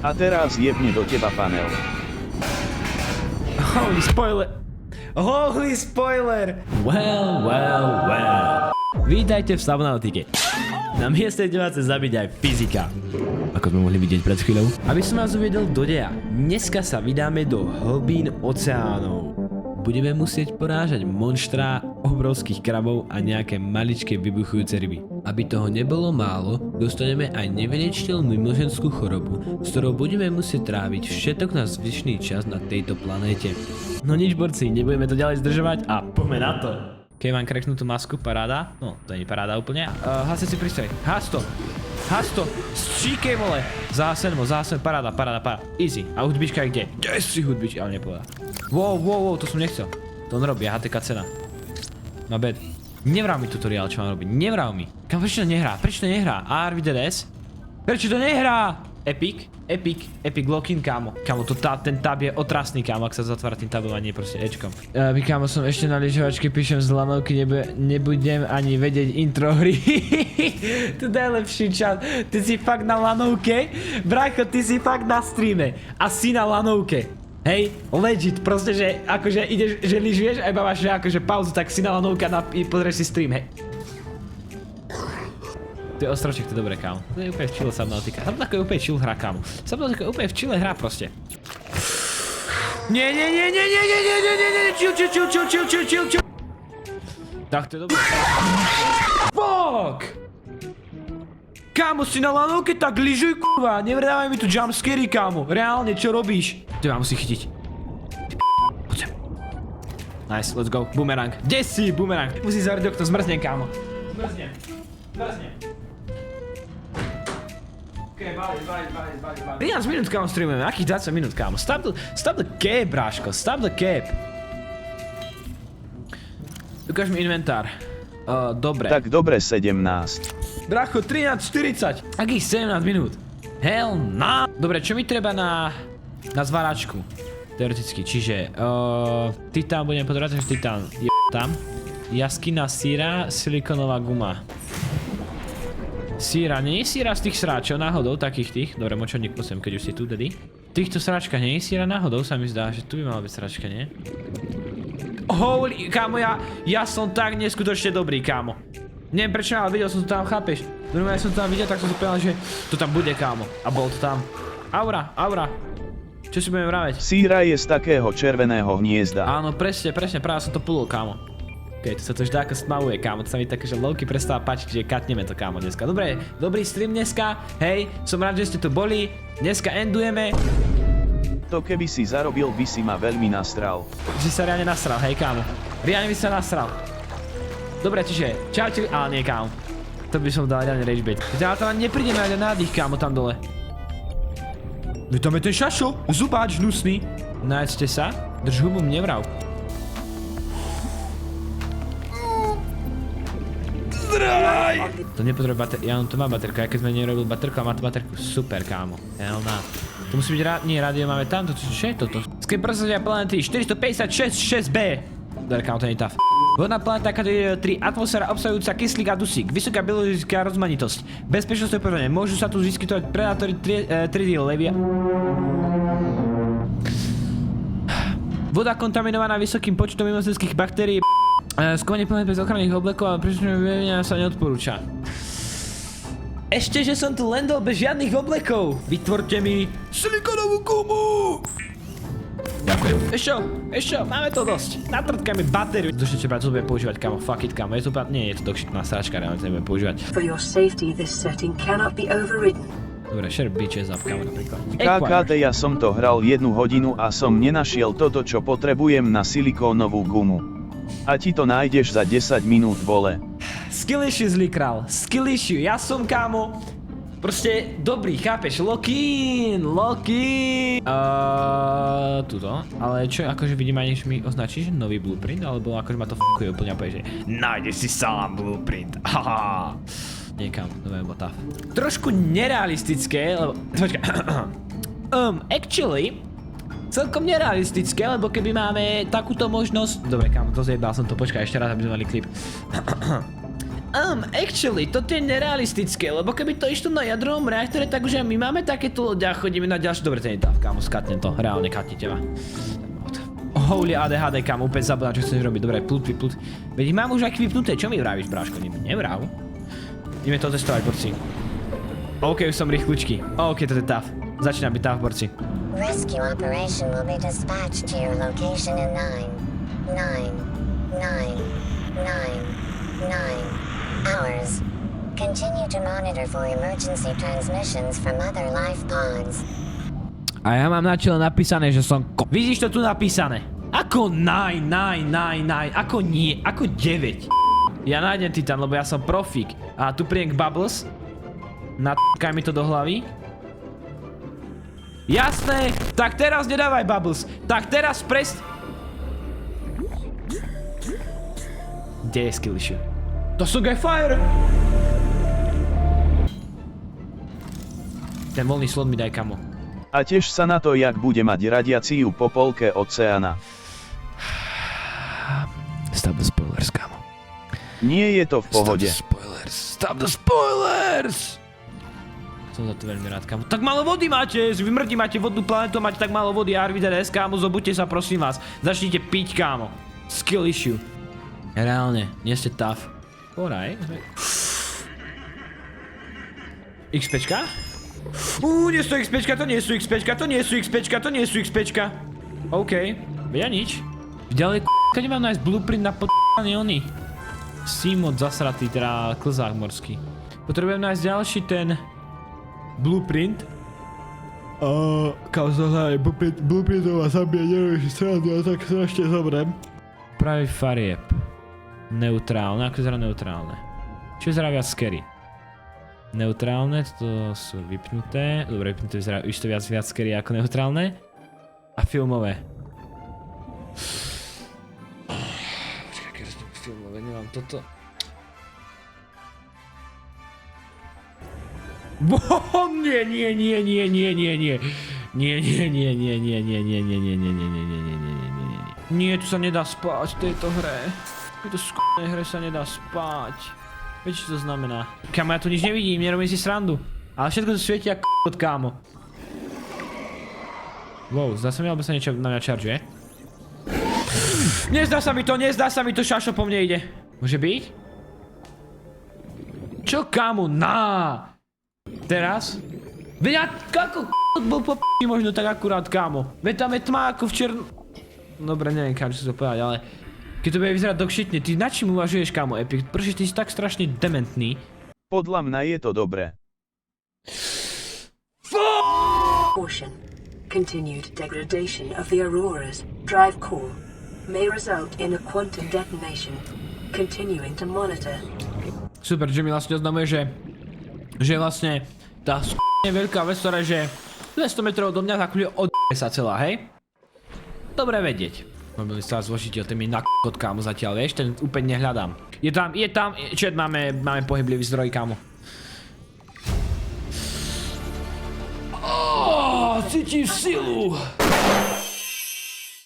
A teraz jebne do teba panel. Holy spoiler! Holy spoiler! Well. Vítajte v Subnautike. Na mieste, kde máte zabiť aj fyzika. Ako sme mohli vidieť pred chvíľou. Aby som vás uvedel do deja, dneska sa vydáme do hlbín oceánov. Budeme musieť porážať monštrá, obrovských krabov a nejaké maličké vybuchujúce ryby. Aby toho nebolo málo, dostaneme aj nevyliečiteľnú mimoženskú chorobu, s ktorou budeme musieť tráviť všetok náš zvyšný čas na tejto planéte. No nič, borci, nebudeme to ďalej zdržovať a poďme na to. Keď mám kreknutú masku, paráda. No, to nie je paráda úplne. Hase si pristroj. Has to. Stříkej, vole. Zásen, paráda. Easy. A hudbička je kde? Kde si hudbička? Ale nepovedal. Wow, to som nechcel. To on robí, HTK cena. My bad. Nevrav mi tutoriál, čo mám robiť. Nevrav mi. Kam, prečo to nehrá? ARVDS? Prečo to nehrá? Epic login, kámo. Kámo, ten tab je otrasný, kámo, ak sa zatvára tým tabom a nie proste Ečkom. Kámo, som ešte na lyžovačke, píšem z lanovky, nebudem ani vedieť intro hry. To najlepší čas. Ty si fakt na lanovke? Bracho, ty si fakt na streame. A si na lanovke. Hej, legit, proste, že akože ideš, že lyžuješ a iba máš akože pauzu, tak si na lanovke a pozrieš si stream, hej. To je ostroček, to je dobré, kámo. To je úplne v chile Subnautica. Subnautica je úplne chill hra, kámo. Subnautica je úplne v chile hra proste. Nie. Chill. Tak to je dobré. Fuck! Kámo, si na lanovke, tak lyžuj, kurva. Nevredávaj mi tu jumpscary, kámo. Reálne, čo robíš? To ma musí chytiť. Poď sem. Nice, let's go. Boomerang. Kde si, boomerang? Musí zavrieť okno, zmrznem, kámo. Zmrznem. 13 minút, kámo, streamujeme. Akých 20 minút, kámo? Stop the cap, bráško. Stop the cap. Ukáž mi inventár. Dobre. Tak dobre 17. Brácho, 13:40. Akých 17 minút? Hell na. Dobre, čo mi treba na zváračku? Teoreticky, čiže titán budem potrebovať, takže titán je tam. Jaskyna síra, silikonová guma. Síra, nie je síra z tých sráčov náhodou, takých tých. Dobre, močovník posiem, keď už si tu, daddy. V týchto sráčkach nie je síra náhodou, sa mi zdá, že tu by mala byť sráčka, nie? Holy, kámo, ja som tak neskutočne dobrý, kámo. Neviem prečo, ale videl som to tam, chápeš? Normálne som to tam videl, tak som si povedal, že to tam bude, kámo. A bol to tam. Aura. Čo si budeme vraveť? Síra je z takého červeného hniezda. Áno, presne, práve som to pulol, kámo. Okej, to sa to vždy ako stmavuje, kámo, to sa mi také, že lowky prestáva páčiť, že katneme to, kámo, dneska. Dobre, dobrý stream dneska, hej, som rád, že ste tu boli, dneska endujeme. To keby si zarobil, by si ma veľmi nasral. Si sa riadne nasral, hej, kámo, riadne by sa nasral. Dobre, čiže, čaute, ale nie, kámo, to by som dal riadne ragebait. Ja tam neprídeme aj na nádych, kámo, tam dole. Vy tam je ten šašo, zubáč hnusný. Najedzte sa, drž hubu, nevrav. To nepotrebuje baterku, ja to má baterku, aj keď sme nerobil baterku a má to baterku, super, kámo, hell na. To musí byť nie, rádio máme tamto, čo je toto? Skrý prosazia planety 456-6B. Dobre, kámo, to nie je taf. Vodná planéta kategória 3, atmosféra obsahujúca kyslík a dusík, vysoká biologická rozmanitosť, bezpečnostné porovnanie, môžu sa tu vyskytovať predátory triedy levia. Voda kontaminovaná vysokým počtom mimozemských baktérií. Skúmanie planet bez ochranných oblekov a príčinného vyvenia sa neodporúča. Ešte, že som tu len dol bez žiadnych oblekov. Vytvorte mi silikonovú gumu. Ďakujem. Ešte, máme to dosť. Natrtkajme batériu. Došli čo brať, to budem používať, kámo, fuck it, kámo. Nie, je to dogshitná sračka, reálne to nebudem používať. For your safety, this setting cannot be overridden. Dobre, share bitches up, kámo, napríklad. KKT, ja som to hral 1 hodinu a som nenašiel toto, čo potrebujem na silikónovú gumu. A ti to nájdeš za 10 minút, vole. Skill issue, zlý král. Skill issue. Ja som, kámo, proste dobrý, chápeš? Lock-in. Tuto. Ale čo, akože vidím aj niečo mi označí, že nový blueprint? Alebo akože ma to f***uje úplne a povie, že nájdeš si sám blueprint. Haha. Niekam, dobre, botaf. Trošku nerealistické, lebo... Počkaj. Actually... Celkom nerealistické, lebo keby máme takúto možnosť... Dobre, kámo, to zjebal som to, počkaj ešte raz, aby sme mali klip. Actually, toto je nerealistické, lebo keby to išlo na jadrovom reaktore, tak už aj my máme takéto lode a chodíme na ďalšie. Dobre, to nie dáv, kámo, skatnem to, reálne katnite ma. Holy ADHD, kámo, úplne zabudám, čo chceš robiť. Dobre, plut. Veď ich mám už aj vypnuté, čo mi vravíš, bráško? Nevrav. Ideme to testovať, borci. OK, už som rýchlučky. OK, to je táv. Začína byť táv, borci. Rescue operation will be dispatched to your location in 9 hours. Continue to monitor for emergency transmissions from other life pods. A ja mám na čele napísané, že som Vidíš to tu napísané? Ako 9, ako nie, ako 9. Ja nájdem Titan, lebo ja som profík. A tu príjem k Bubbles. Natkaj mi to do hlavy. Jasné, tak teraz nedávaj Bubbles. Tak teraz Kde je skill issue? To sú Fire! Ten voľný slot mi daj, kamo. A tiež sa na to, jak bude mať radiáciu po polke oceána. Stop the spoilers, kamo. Nie je to v pohode. Stop the spoilers! Som za to veľmi rád, kamo. Tak málo vody máte, vymrdí máte vodnú planetu, máte tak málo vody, Arvides, kamo, zobuďte sa, prosím vás. Začnite piť, kamo. Skill issue. Reálne, nie ste tough. Poraj. XPčka? Nie sú XPčka, to nie sú XPčka, to nie sú XPčka, to nie sú XPčka. OK, ja nič. Ďalej keď mám nájsť blueprint na p***aný oný. Seamod zasratý, teda klzák morský. Potrebujem nájsť ďalší ten blueprint. Kam sa hľadaj, blueprintov a zabije, neviem, ja tak strašne zomrem. Pravý farieb. Neutrálne, ako vyzerá neutrálne? Čo vyzerá viac scary? Neutrálne, to sú vypnuté. Dobre, vypnuté vyzerá už to viac scary ako neutrálne. A filmové. Počkaj, keď to filmové, nemám toto. Nie, tu sa nedá spať v tejto hre. V tejto sk***nej hre sa nedá spať. Vieš, čo to znamená? Kámo, ja tu nič nevidím, nerobím si srandu. Ale všetko to svieti ako k***, kámo. Wow, zdá sa mi, alebo sa niečo na mňa čaržuje? Nezdá sa mi to, šašo po mne ide. Môže byť? Čo, kámo, Teraz? Veď ja, ako bol po p***i možno tak akurát, kámo. Veď tam je tma ako v Dobre, neviem, kámo, čo si to povedať, ale... Keď to bude vyzerať dogshitne, ty na čím uvažuješ, kámo, Epic? Prečo ty si tak strašne dementný? Podľa mňa je to dobré. Caution. Continued degradation of the Aurora's drive core may result in a quantum detonation. Continuing to monitor. Super, že mi vlastne oznamuje, že vlastne tá s***ne veľká vec, ktorá je, že 200 metrov do mňa takhle od***e sa celá, hej? Dobre vedieť. Mobilný stav zložiteľ, ten mi na k***od, kámo, zatiaľ, vieš, ten úplne nehľadám. Je tam, čet, máme pohyblivý zdroj, kámo. Cítim silu!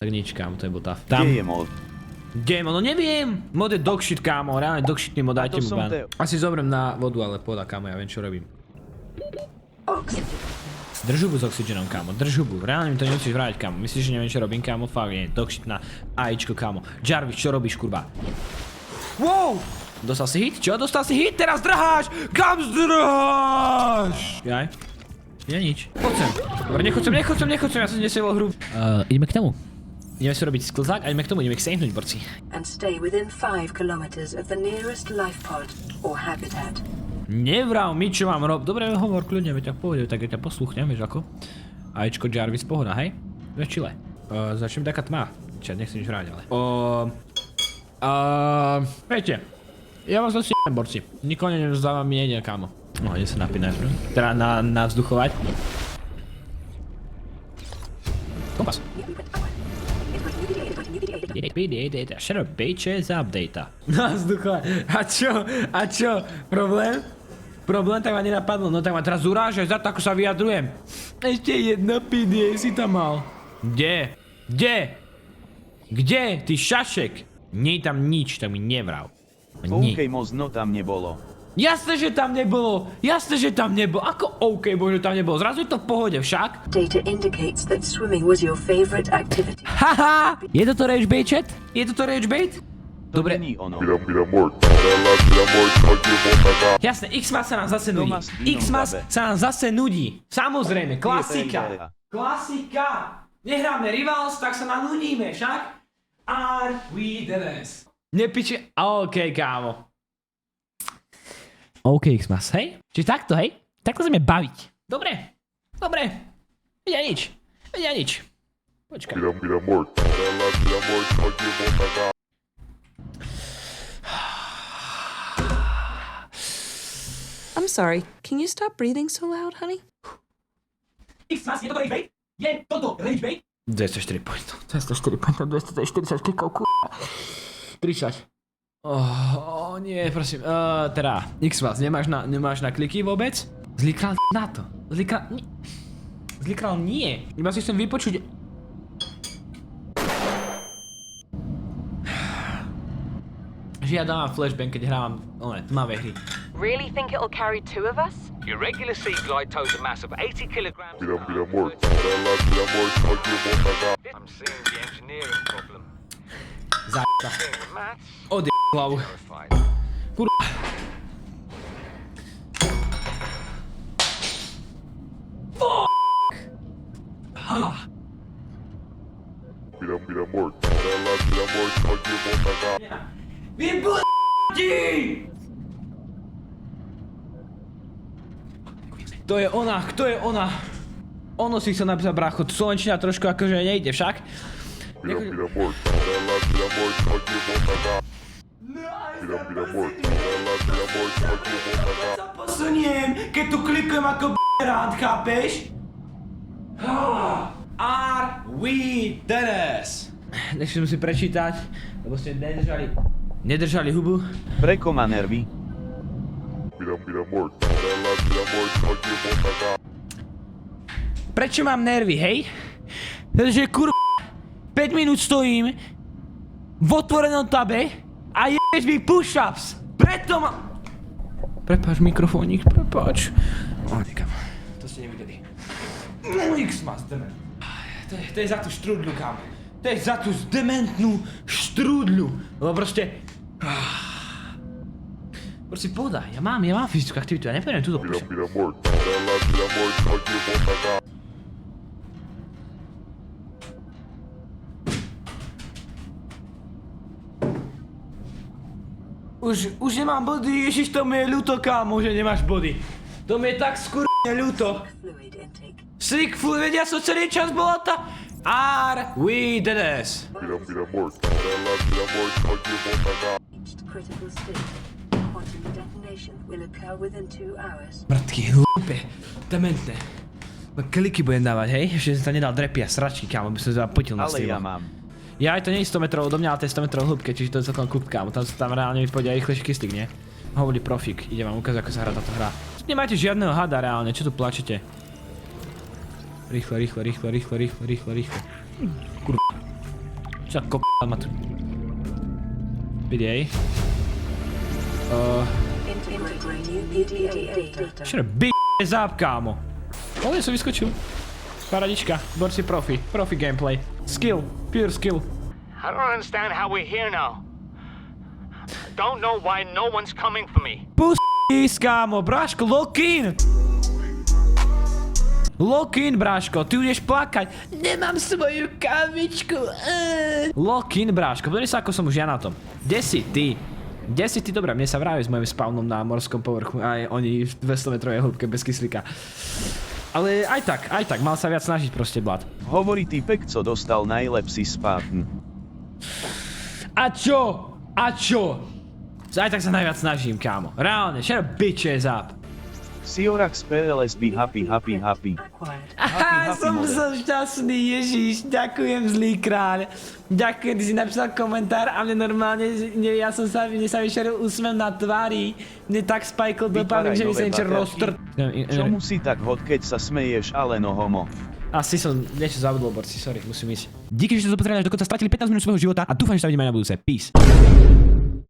Tak nič, kámo, to je bota. Kde je mod? Kde je mod? No neviem! Mod je dogshit, kámo, reálne dogshitný mod, dajte mu ban. Asi zobrem na vodu, ale poda, kámo, ja viem, čo robím. Drž hubu s oxygenom, kámo, drž hubu, reálne mi to nemusíš vrátiť, kámo. Myslíš, že neviem, čo robím, kámo? Fakt, nie, dogshitná AIčko, kámo. Jarvis, čo robíš, kurva? Wow! Dostal si hit? Čo? Dostal si hit? Teraz drháš! Kam zdrháš? Jaj. Ja nič. Poď sem. Dobre, nechoď sem, ja som nesejval hru. Ideme k tomu. Ideme si robiť sklzák a ideme k tomu, ideme ich savenúť, borci. And stay within 5 kilometers of the nearest life pod or habitat. Nevrav mi, čo mám robiť. Dobre, hovor, kľudne, veď ťa povede, tak ja ťa posluchnem, vieš ako. Ačko Jarvis, pohoda, hej? Vieš, čile. Začnem taká tma. Čet, nechcem nič vráť, ale. Viete, ja vás zase jem, borci. Nikoho nevzdávam, mi nejde, kámo. No, ide sa napiť najprv. Teda navzduchovať. Kompas. Shut up, bitches, update. Navzduchovať. A čo? Problém? Problém tak ma nenapadlo, no tak ma teraz urážaš za to, ako sa vyjadrujem. Ešte jedno PD, si tam mal. Kde? Ty šašek? Nie je tam nič, tak mi nevrav. Nie. OK, no tam nebolo. Jasné, že tam nebolo! Jasné, že tam nebolo! Ako OK, bože, tam nebolo? Zrazu je to v pohode však? Data indicates that swimming was your favorite activity. Haha! Je toto rage bait, chat? Je toto rage bait? To Dobre. není ono. Jasné, X-Mas sa nám zase nudí. Thomas v inom X-Mas dabe. sa nám zase nudí. Samozrejme, klasika. PvE. Klasika. Nehráme Rivals, tak sa nám nudíme, však? Are we the best? Nepiče... OK, kámo. OK, X-Mas, hej? Čiže takto, hej? Takto sa ideme baviť. Dobre. Dobre. Vedia nič. Vedia nič. Počkaj. I'm sorry. Can you stop breathing so loud, honey? X-Mas, je toto rage bait? Je toto rage bait? 204 pointov. 204 pointov, 240 klikov, k***a. 30. Nie, prosím. Teda, X-Mas, nemáš na kliky vôbec? Zlý král na to. Zlý král nie. Iba si chcem vypočuť... Žiadam flashbang, keď hrávam tmavé hry. Really think it'll carry two of us? Your regular sea glide tows a mass of 80 kilograms. I'm seeing the engineering problem. Zájka. Seeing the maths. Ode hlavu. Verified. Kurva. To je ona, kto je ona? Ono si chcel napísať brácho, slovenčina trošku akože nejde však. Sa posuniem, keď tu klikujem ako b***rát, chápeš? Are we dead? Ešte musím prečítať, lebo ste nedržali hubu. Preko má nervy. Prečo mám nervy, hej? Pretože kurva 5 minút stojím v otvorenom tabe a jebeš mi push-ups. Preto ma... Prepáč mikrofónik, prepáč. Nikam. To ste nevideli. X-Mas, dement. To je za tú štrúdľu, kam. To je za tú dementnú štrúdľu. Lebo proste... Proste pohoda, ja mám fyzickú aktivitu, ja nepôjdem túto push-up. Už nemám body, ježiš, to mi je ľúto, kámo, že nemáš body. To mi je tak skurne ľúto. Fluid intake. Slick fluid, ja som celý čas bola tá... Are we dead ass? Reached critical state. Quantum detonation will occur within 2 hours. Mŕtky, hlúpe, dementné. Kliky budem dávať, hej? Ešte som tam nedal drepy a sračky, kámo, by som sa potil na Ale ja streamu. mám. Ja aj to nie je 100 metrov odo mňa, ale to je 100 metrov hĺbke, čiže to je celkom kúp, kámo. Tam reálne vypodia aj rýchlejší kistik, nie? Hovorí profík, ide vám ukázať, ako sa hrá táto hra. Nemáte žiadneho hada reálne, čo tu plačete? Rýchle. Kurva. Čo za k***a ma tu... Videj. Integrating new PDA data. Čo je záp, kámo? O, ja som vyskočil. Paradička, borci profi gameplay. Skill, pure skill. I don't understand how we're here now. I don't know why no one's coming for me. Pussy, kámo, bráško, lock in! Lock in, bráško, ty budeš plakať. Nemám svoju kavičku. Lock in, bráško, pozri sa, ako som už ja na tom. Kde si ty? Dobré, mne sa vraví s mojím spawnom na morskom povrchu. Aj oni v 200 metrovej hĺbke bez kyslíka. Ale aj tak, mal sa viac snažiť proste, Blad. Hovorí typek, co dostal najlepší Spartan. A čo? Aj tak sa najviac snažím, kámo. Reálne, shut up, bitches up. Siorax PLS be happy. Acquired. Aha, som model. šťastný, Ježiš, ďakujem zlý kráľ. Ďakujem, ty si napísal komentár a mne normálne, mne sa vyšeril úsmev na tvári. Mne tak spajkol dopamin, že mi sa niečo roztrt. Čomu si tak hod, keď sa smeješ, ale no homo? Asi som niečo zabudol, borci, sorry, musím ísť. Díky, že ste to pozerali až do konca, stratili 15 minút svojho života a dúfam, že sa vidíme aj na budúce. Peace.